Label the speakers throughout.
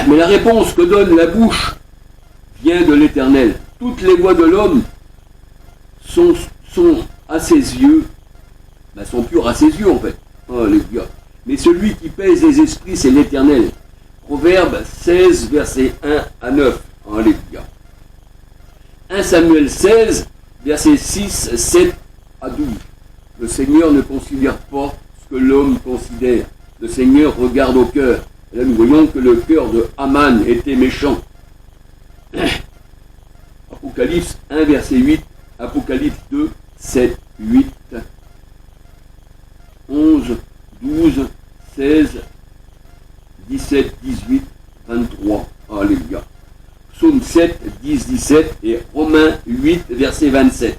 Speaker 1: Mais la réponse que donne la bouche vient de l'Éternel. Toutes les voies de l'homme sont à ses yeux, sont pures à ses yeux en fait. Alléluia. Mais celui qui pèse les esprits, c'est l'Éternel. Proverbe 16, versets 1 à 9. Alléluia. 1 Samuel 16, versets 6, 7 à 12. Le Seigneur ne considère pas ce que l'homme considère. Le Seigneur regarde au cœur. Et là, nous voyons que le cœur de Haman était méchant. Apocalypse 1, verset 8. Apocalypse 2, 7, 8, 11, 12, 16, 17, 18, 23. Alléluia. Psaume 7, 10, 17 et Romains 8, verset 27.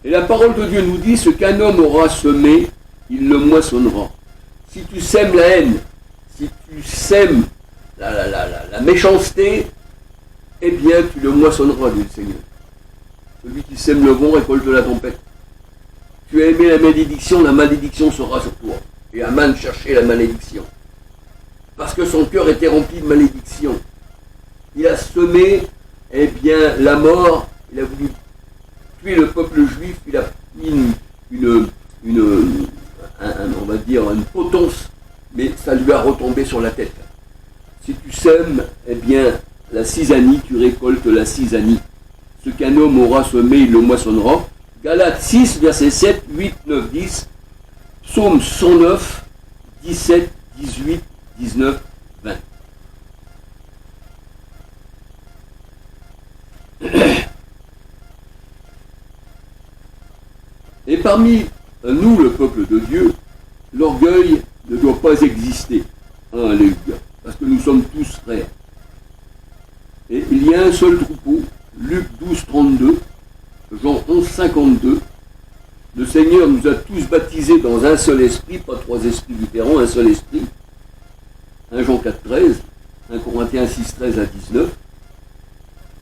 Speaker 1: Et la parole de Dieu nous dit, ce qu'un homme aura semé, il le moissonnera. Si tu sèmes la haine, si tu sèmes la méchanceté, eh bien tu le moissonneras, dit le Seigneur. Celui qui sème le vent récolte la tempête. Tu as aimé la malédiction sera sur toi. Et Haman cherchait la malédiction. Parce que son cœur était rempli de malédiction. Il a semé, eh bien, la mort. Il a voulu tuer le peuple juif. Il a mis on va dire, une potence. Mais ça lui a retombé sur la tête. Si tu sèmes, eh bien, la cisanie, tu récoltes la cisanie. Ce qu'un homme aura semé, il le moissonnera. Galates 6, versets 7, 8, 9, 10. Psaume 109, 17, 18, 19, 20. Et parmi nous, le peuple de Dieu, l'orgueil ne doit pas exister. Alléluia. Parce que nous sommes tous frères. Et il y a un seul troupeau, Luc 12, 32, Jean 11, 52. Le Seigneur nous a tous baptisés dans un seul esprit, pas trois esprits différents, un seul esprit. 1 Jean 4, 13, 1 Corinthiens 6, 13 à 19,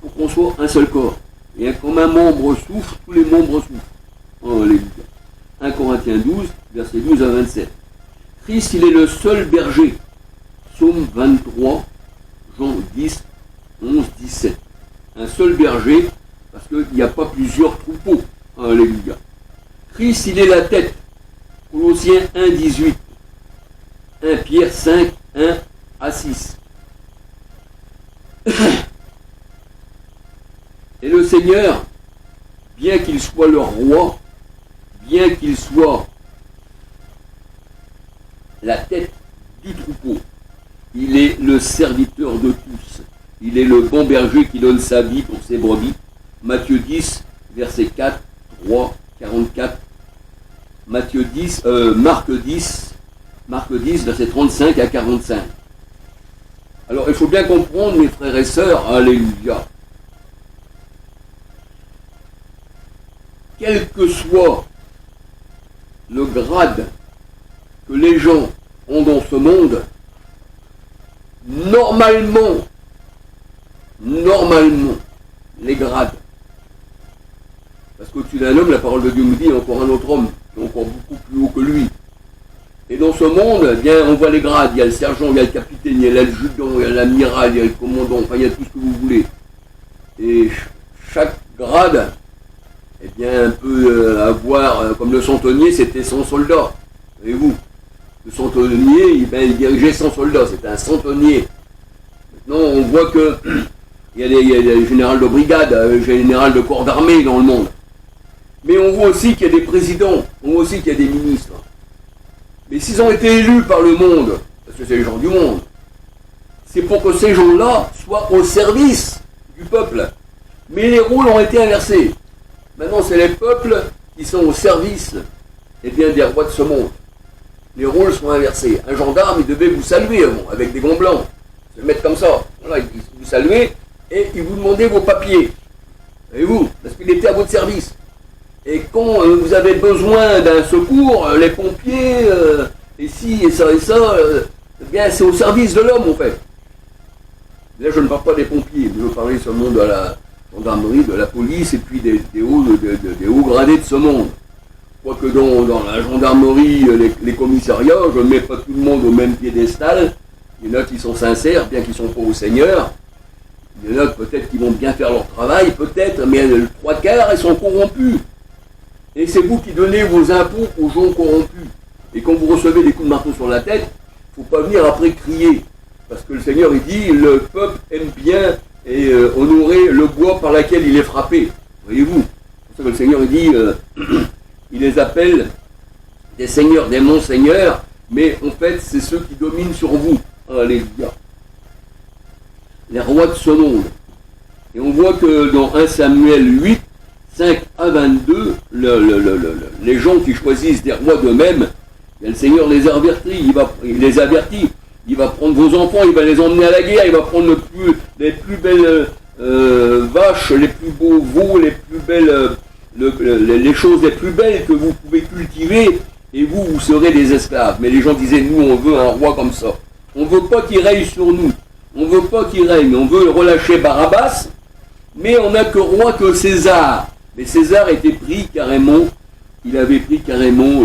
Speaker 1: pour qu'on soit un seul corps. Et comme un membre souffre, tous les membres souffrent. Alléluia. 1 Corinthiens 12, versets 12 à 27. Christ, il est le seul berger. Psaume 23, Jean 10, 11, 17. Un seul berger, parce qu'il n'y a pas plusieurs troupeaux. Alléluia. Christ, il est la tête. Colossiens 1, 18. 1 Pierre 5, 1 à 6. Et le Seigneur, bien qu'il soit le roi, bien qu'il soit la tête du troupeau, il est le serviteur de tous. Il est le bon berger qui donne sa vie pour ses brebis. Matthieu 10, verset 4, 3, 44. Marc 10, verset 35 à 45. Alors, il faut bien comprendre, mes frères et sœurs, alléluia. Quel que soit le grade que les gens ont dans ce monde, normalement, les grades. Parce qu'au-dessus d'un homme, la parole de Dieu nous dit, il y a encore un autre homme, qui est encore beaucoup plus haut que lui. Et dans ce monde, eh bien, on voit les grades. Il y a le sergent, il y a le capitaine, il y a l'adjudant, il y a l'amiral, il y a le commandant, enfin, il y a tout ce que vous voulez. Et chaque grade, eh bien, peut avoir, comme le centenier, c'était 100 soldats. Voyez-vous, le centenier, il dirigeait 100 soldats, c'était un centenier. Maintenant, on voit que il y a des généraux de brigade, généraux de corps d'armée dans le monde. Mais on voit aussi qu'il y a des présidents, on voit aussi qu'il y a des ministres. Mais s'ils ont été élus par le monde, parce que c'est les gens du monde, c'est pour que ces gens-là soient au service du peuple. Mais les rôles ont été inversés. Maintenant, c'est les peuples qui sont au service, eh bien, des rois de ce monde. Les rôles sont inversés. Un gendarme, il devait vous saluer avant, avec des gants blancs. Se mettre comme ça. Voilà, il vous saluait et il vous demandait vos papiers. Voyez-vous, parce qu'il était à votre service. Et quand vous avez besoin d'un secours, les pompiers, et ci, et ça, eh bien, c'est au service de l'homme, en fait. Là, je ne parle pas des pompiers, mais je parlais seulement de la gendarmerie, de la police, et puis des hauts gradés de ce monde. Quoique dans la gendarmerie, les commissariats, je ne mets pas tout le monde au même piédestal, Il y en a qui sont sincères, bien qu'ils ne sont pas au Seigneur. Il y en a peut-être qui vont bien faire leur travail, peut-être, mais le trois quarts, ils sont corrompus. Et c'est vous qui donnez vos impôts aux gens corrompus. Et quand vous recevez des coups de marteau sur la tête, il ne faut pas venir après crier. Parce que le Seigneur, il dit, le peuple aime bien et honorer le bois par lequel il est frappé. Voyez-vous? C'est pour ça que le Seigneur, il dit, il les appelle des seigneurs, des monseigneurs, mais en fait, c'est ceux qui dominent sur vous. Alléluia. Les rois de ce monde. Et on voit que dans 1 Samuel 8, 5 à 22, les gens qui choisissent des rois d'eux-mêmes, le Seigneur les avertit, il les avertit. Il va prendre vos enfants, il va les emmener à la guerre, il va prendre les plus belles vaches, les plus beaux veaux, les plus belles, les choses les plus belles que vous pouvez cultiver, et vous serez des esclaves. Mais les gens disaient, nous, on veut un roi comme ça. On ne veut pas qu'il règne sur nous. On ne veut pas qu'il règne. On veut relâcher Barabbas, mais on n'a que roi que César. Mais César était pris carrément, il avait pris carrément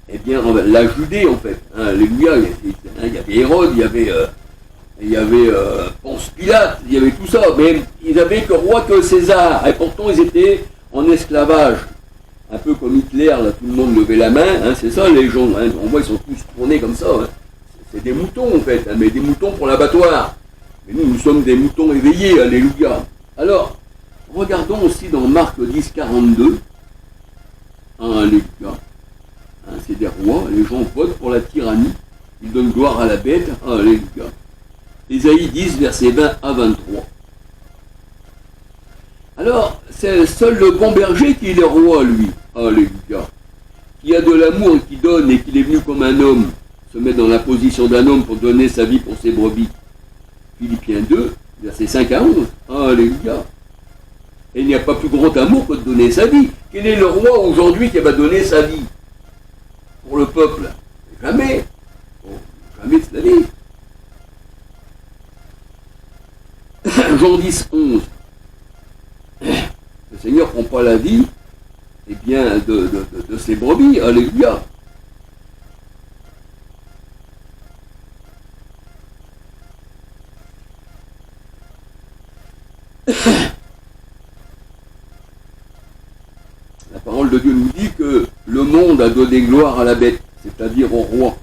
Speaker 1: la Judée, en fait. Alléluia. Il y avait Hérode, il y avait Ponce Pilate, il y avait tout ça. Mais ils n'avaient que roi que César. Et pourtant, ils étaient en esclavage. Un peu comme Hitler, là, tout le monde levait la main. C'est ça, les gens. On voit, ils sont tous tournés comme ça. C'est des moutons, en fait. Mais des moutons pour l'abattoir. Mais nous sommes des moutons éveillés. Alléluia. Alors, regardons aussi dans Marc 10, 42. Alléluia. C'est des rois, les gens votent pour la tyrannie, ils donnent gloire à la bête. Alléluia. Ésaïe 10, versets 20 à 23. Alors, c'est seul le bon berger qui est le roi, lui. Alléluia. Qui a de l'amour et qui donne, et qu'il est venu comme un homme, se met dans la position d'un homme pour donner sa vie pour ses brebis. Philippiens 2, versets 5 à 11. Alléluia. Et il n'y a pas plus grand amour que de donner sa vie. Quel est le roi aujourd'hui qui va donner sa vie pour le peuple? Jamais. Bon, jamais de la vie. Jean 10, 11. Le Seigneur ne prend pas la vie, eh bien, de ses brebis. Alléluia. La parole de Dieu nous dit que le monde a donné gloire à la bête, c'est-à-dire au roi.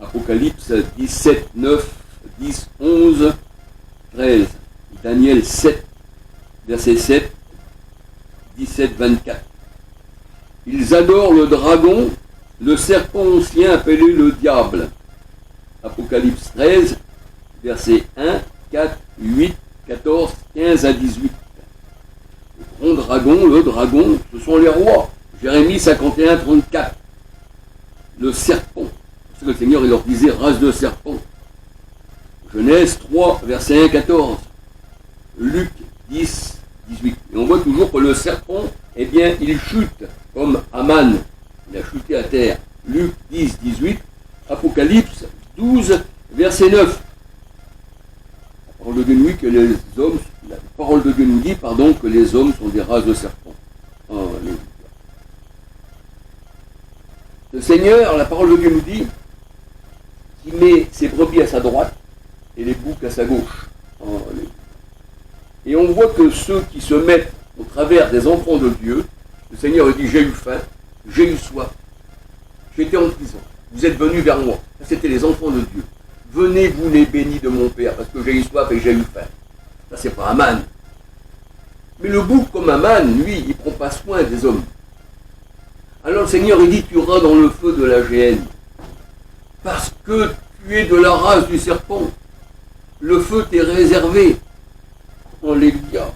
Speaker 1: Apocalypse 17, 9, 10, 11, 13. Daniel 7, verset 7, 17, 24. Ils adorent le dragon, le serpent ancien appelé le diable. Apocalypse 13, verset 1, 4, 8, 14, 15 à 18. Le dragon, ce sont les rois. Jérémie 51, 34. Le serpent. Parce que le Seigneur, il leur disait race de serpent. Genèse 3, verset 1, 14. Luc 10, 18. Et on voit toujours que le serpent, eh bien, il chute, comme Aman. Il a chuté à terre. Luc 10, 18. Apocalypse 12, verset 9. La parole de Dieu nous dit que la parole de Dieu nous dit, que les hommes sont des races de serpents. Alléluia. Le Seigneur, la parole de Dieu nous dit, qu'il met ses brebis à sa droite et les boucs à sa gauche. Alléluia. Et on voit que ceux qui se mettent au travers des enfants de Dieu, le Seigneur dit, j'ai eu faim, j'ai eu soif, j'étais en prison, vous êtes venus vers moi. C'était les enfants de Dieu. Venez, vous les bénis de mon Père, parce que j'ai eu soif et j'ai eu faim. Ça, c'est pas Aman. Mais le bouc comme Aman, lui, il ne prend pas soin des hommes. Alors le Seigneur, il dit, tu iras dans le feu de la géhenne. Parce que tu es de la race du serpent. Le feu t'est réservé. Alléluia.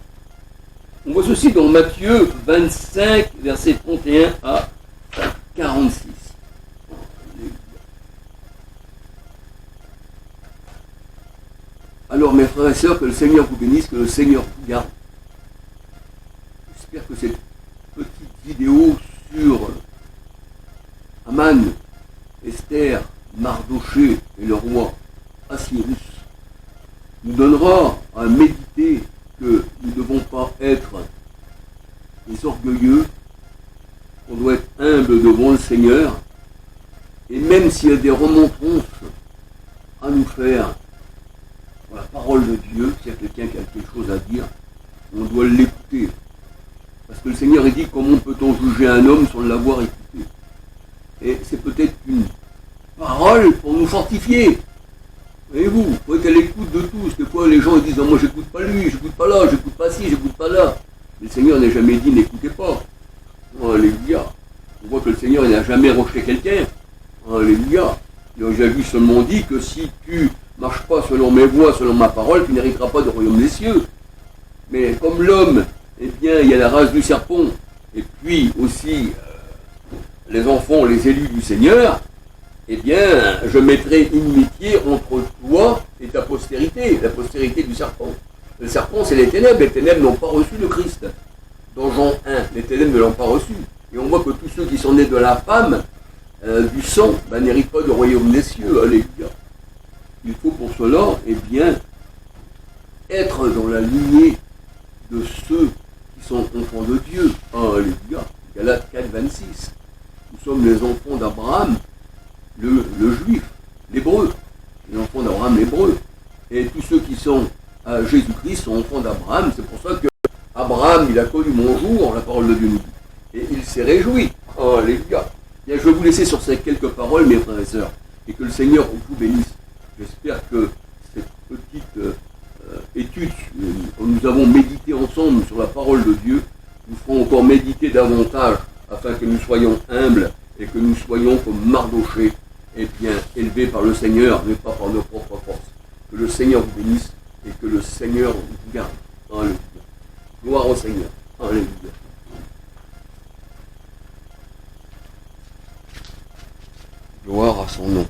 Speaker 1: On voit ceci dans Matthieu 25, versets 31 à 46. Alors mes frères et sœurs, que le Seigneur vous bénisse, que le Seigneur vous garde. J'espère que cette petite vidéo sur Aman, Esther, Mardoché et le roi Assyrus nous donnera à méditer que nous ne devons pas être des orgueilleux, on doit être humble devant le Seigneur, Et même s'il y a des remontrances à nous faire pour la parole de Dieu, s'il y a quelqu'un qui a quelque chose à dire, on doit l'écouter. Parce que le Seigneur a dit, comment peut-on juger un homme sans l'avoir écouté? Et c'est peut-être une parole pour nous fortifier. Voyez-vous, il faut être à l'écoute de tous. Des fois, les gens disent, ah, moi, j'écoute pas lui, j'écoute pas là, j'écoute pas ci, j'écoute pas là. Mais le Seigneur n'a jamais dit, n'écoutez pas. Alléluia. On voit que le Seigneur n'a jamais rejeté quelqu'un. Alléluia. Il a déjà seulement dit que si tu marches pas selon mes voies, selon ma parole, tu n'hériteras pas du royaume des cieux. Mais comme l'homme, eh bien, il y a la race du serpent, et puis aussi les enfants, les élus du Seigneur, eh bien, je mettrai inimitié entre toi et ta postérité, la postérité du serpent. Le serpent, c'est les ténèbres n'ont pas reçu le Christ. Dans Jean 1, les ténèbres ne l'ont pas reçu. Et on voit que tous ceux qui sont nés de la femme, du sang, n'héritent pas du royaume des cieux. Alléluia. Il faut pour cela, eh bien, être dans la lignée de ceux qui sont enfants de Dieu. Alléluia. Galates 4, 26. Nous sommes les enfants d'Abraham, le juif, l'hébreu. Les enfants d'Abraham, l'hébreu. Et tous ceux qui sont à Jésus-Christ sont enfants d'Abraham. C'est pour ça que Abraham, il a connu mon jour, la parole de Dieu nous dit. Et il s'est réjoui. Alléluia. Bien, je vais vous laisser sur ces quelques paroles, mes frères et sœurs. Et que le Seigneur vous bénisse. J'espère que cette petite étude que nous avons médité ensemble sur la parole de Dieu nous feront encore méditer davantage afin que nous soyons humbles et que nous soyons comme Mardochée, et bien élevés par le Seigneur, mais pas par nos propres forces. Que le Seigneur vous bénisse et que le Seigneur vous garde. Alléluia. Gloire au Seigneur. Alléluia. Gloire à son nom.